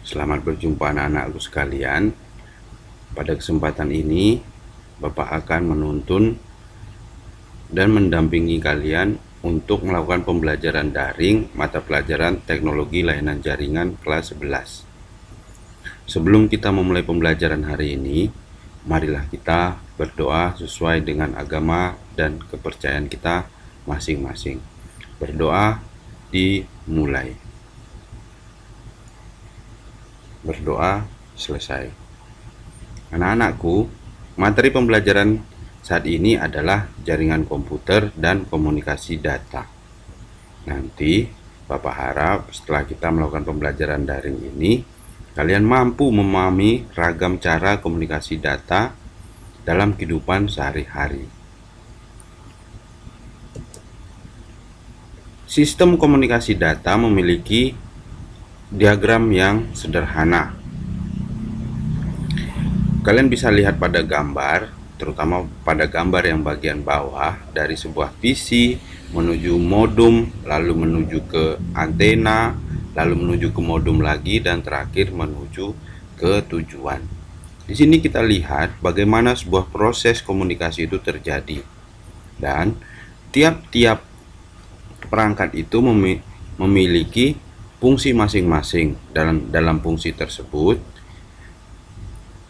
Selamat berjumpa anak-anakku sekalian. Pada kesempatan ini, Bapak akan menuntun dan mendampingi kalian untuk melakukan pembelajaran daring mata pelajaran Teknologi Layanan Jaringan kelas 11. Sebelum kita memulai pembelajaran hari ini, marilah kita berdoa sesuai dengan agama dan kepercayaan kita masing-masing. Berdoa dimulai. Berdoa selesai. Anak-anakku, materi pembelajaran saat ini adalah jaringan komputer dan komunikasi data. Nanti Bapak harap setelah kita melakukan pembelajaran daring ini, kalian mampu memahami ragam cara komunikasi data dalam kehidupan sehari-hari. Sistem komunikasi data memiliki diagram yang sederhana. Kalian bisa lihat pada gambar, terutama pada gambar yang bagian bawah, dari sebuah PC menuju modem, lalu menuju ke antena, lalu menuju ke modem lagi, dan terakhir menuju ke tujuan. Di sini kita lihat bagaimana sebuah proses komunikasi itu terjadi, dan tiap-tiap perangkat itu memiliki fungsi masing-masing. Dalam fungsi tersebut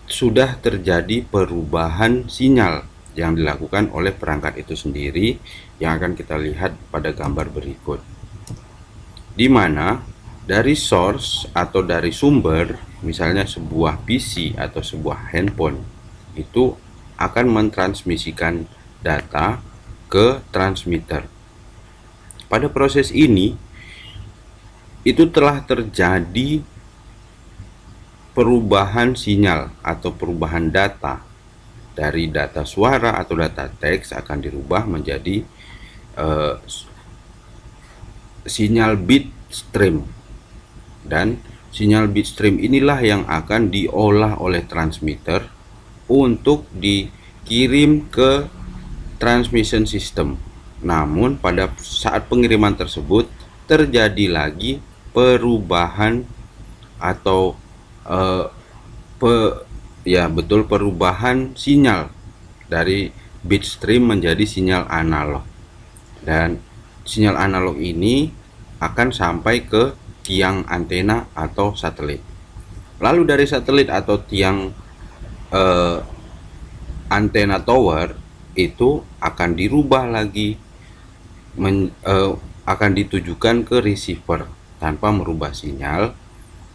sudah terjadi perubahan sinyal yang dilakukan oleh perangkat itu sendiri, yang akan kita lihat pada gambar berikut, di mana dari source atau dari sumber, misalnya sebuah PC atau sebuah handphone, itu akan mentransmisikan data ke transmitter. Pada proses ini itu telah terjadi perubahan sinyal atau perubahan data dari data suara atau data teks akan dirubah menjadi sinyal bit stream, dan sinyal bit stream inilah yang akan diolah oleh transmitter untuk dikirim ke transmission system. Namun pada saat pengiriman tersebut terjadi lagi perubahan atau perubahan sinyal dari bit stream menjadi sinyal analog, dan sinyal analog ini akan sampai ke tiang antena atau satelit. Lalu dari satelit atau tiang antena tower itu akan dirubah lagi, akan ditujukan ke receiver tanpa merubah sinyal,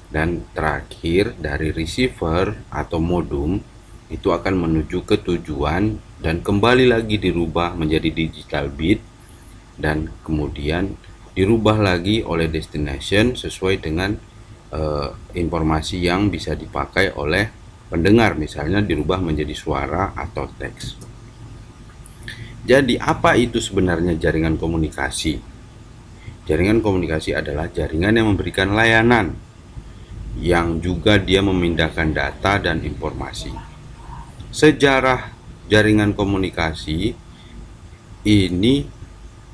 dan terakhir dari receiver atau modem itu akan menuju ke tujuan dan kembali lagi dirubah menjadi digital bit, dan kemudian dirubah lagi oleh destination sesuai dengan informasi yang bisa dipakai oleh pendengar, misalnya dirubah menjadi suara atau teks. Jadi apa itu sebenarnya jaringan komunikasi? Jaringan komunikasi adalah jaringan yang memberikan layanan, yang juga dia memindahkan data dan informasi. Sejarah jaringan komunikasi ini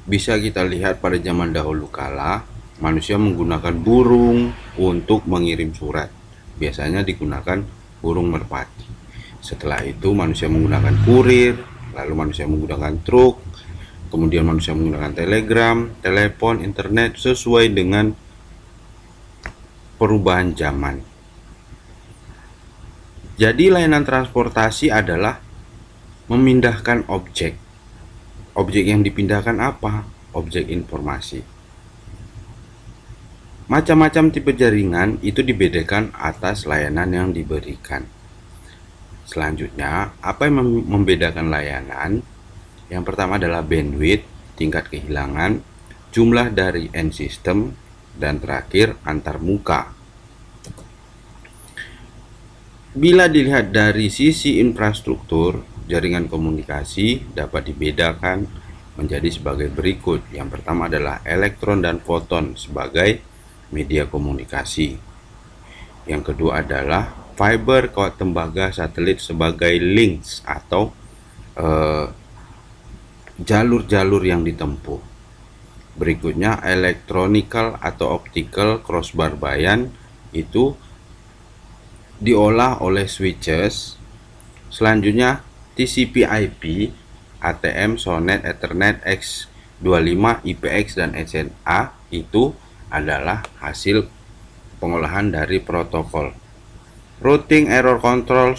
bisa kita lihat pada zaman dahulu kala, manusia menggunakan burung untuk mengirim surat. Biasanya digunakan burung merpati. Setelah itu manusia menggunakan kurir, lalu manusia menggunakan truk, kemudian manusia menggunakan telegram, telepon, internet, sesuai dengan perubahan zaman. Jadi layanan transportasi adalah memindahkan objek. Objek yang dipindahkan apa? Objek informasi. Macam-macam tipe jaringan itu dibedakan atas layanan yang diberikan. Selanjutnya, apa yang membedakan layanan? Yang pertama adalah bandwidth, tingkat kehilangan, jumlah dari end system, dan terakhir antar muka. Bila dilihat dari sisi infrastruktur, jaringan komunikasi dapat dibedakan menjadi sebagai berikut. Yang pertama adalah elektron dan foton sebagai media komunikasi. Yang kedua adalah fiber kawat tembaga satelit sebagai links atau jalur-jalur yang ditempuh. Berikutnya electronical atau optical crossbar bayan itu diolah oleh switches. Selanjutnya TCP/IP, ATM, SONET, Ethernet, X25, IPX dan SNA itu adalah hasil pengolahan dari protokol. Routing error control,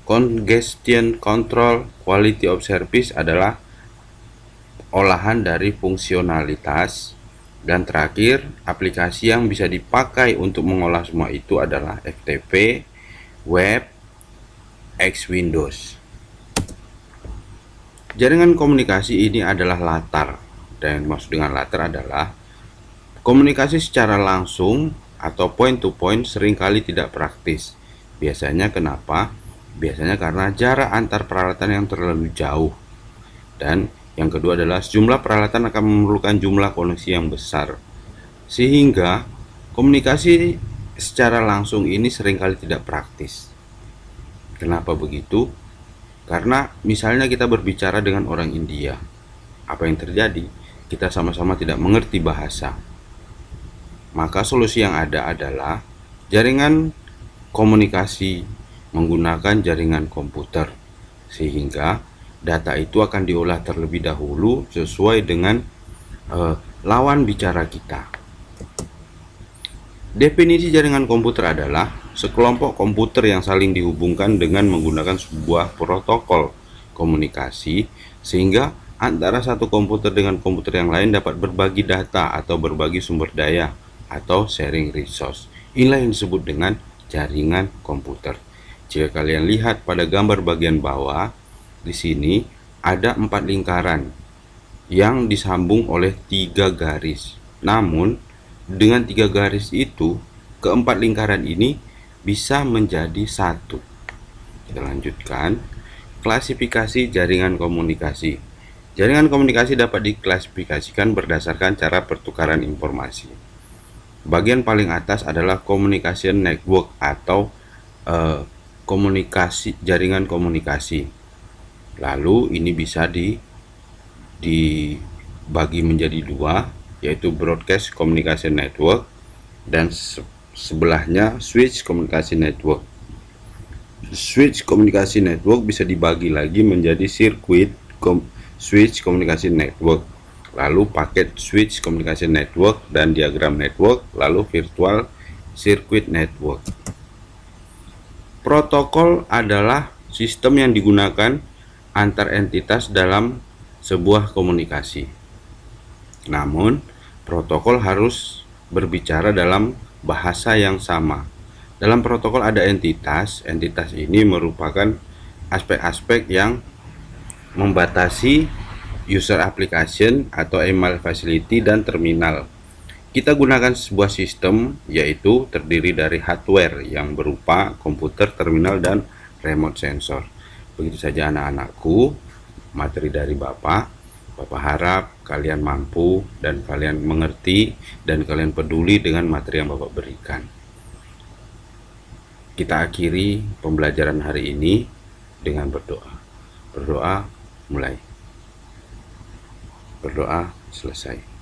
congestion control, quality of service adalah olahan dari fungsionalitas. Dan terakhir, aplikasi yang bisa dipakai untuk mengolah semua itu adalah FTP, web, X Windows. Jaringan komunikasi ini adalah latar, dan maksud dengan latar adalah komunikasi secara langsung atau point to point seringkali tidak praktis. Biasanya kenapa? Biasanya karena jarak antar peralatan yang terlalu jauh. Dan yang kedua adalah sejumlah peralatan akan memerlukan jumlah koneksi yang besar. Sehingga komunikasi secara langsung ini seringkali tidak praktis. Kenapa begitu? Karena misalnya kita berbicara dengan orang India. Apa yang terjadi? Kita sama-sama tidak mengerti bahasa. Maka solusi yang ada adalah jaringan komunikasi menggunakan jaringan komputer, sehingga data itu akan diolah terlebih dahulu sesuai dengan lawan bicara kita. Definisi jaringan komputer adalah sekelompok komputer yang saling dihubungkan dengan menggunakan sebuah protokol komunikasi, sehingga antara satu komputer dengan komputer yang lain dapat berbagi data atau berbagi sumber daya atau sharing resource. Inilah yang disebut dengan jaringan komputer. Jika kalian lihat pada gambar bagian bawah, di sini ada 4 lingkaran yang disambung oleh 3 garis. Namun, dengan 3 garis itu, keempat lingkaran ini bisa menjadi satu. Kita lanjutkan. Klasifikasi jaringan komunikasi. Jaringan komunikasi dapat diklasifikasikan berdasarkan cara pertukaran informasi. Bagian paling atas adalah communication network atau jaringan komunikasi. Lalu ini bisa dibagi menjadi 2, yaitu broadcast communication network dan sebelahnya switch communication network. Switch communication network bisa dibagi lagi menjadi circuit switch communication network, lalu paket switch communication network dan diagram network, lalu virtual circuit network. Protokol adalah sistem yang digunakan antar entitas dalam sebuah komunikasi. Namun, protokol harus berbicara dalam bahasa yang sama. Dalam protokol ada entitas. Entitas ini merupakan aspek-aspek yang membatasi user application atau email facility dan terminal. Kita gunakan sebuah sistem yaitu terdiri dari hardware yang berupa komputer, terminal, dan remote sensor. Begitu saja anak-anakku, materi dari Bapak. Bapak harap kalian mampu dan kalian mengerti dan kalian peduli dengan materi yang Bapak berikan. Kita akhiri pembelajaran hari ini dengan berdoa. Berdoa mulai. Berdoa selesai.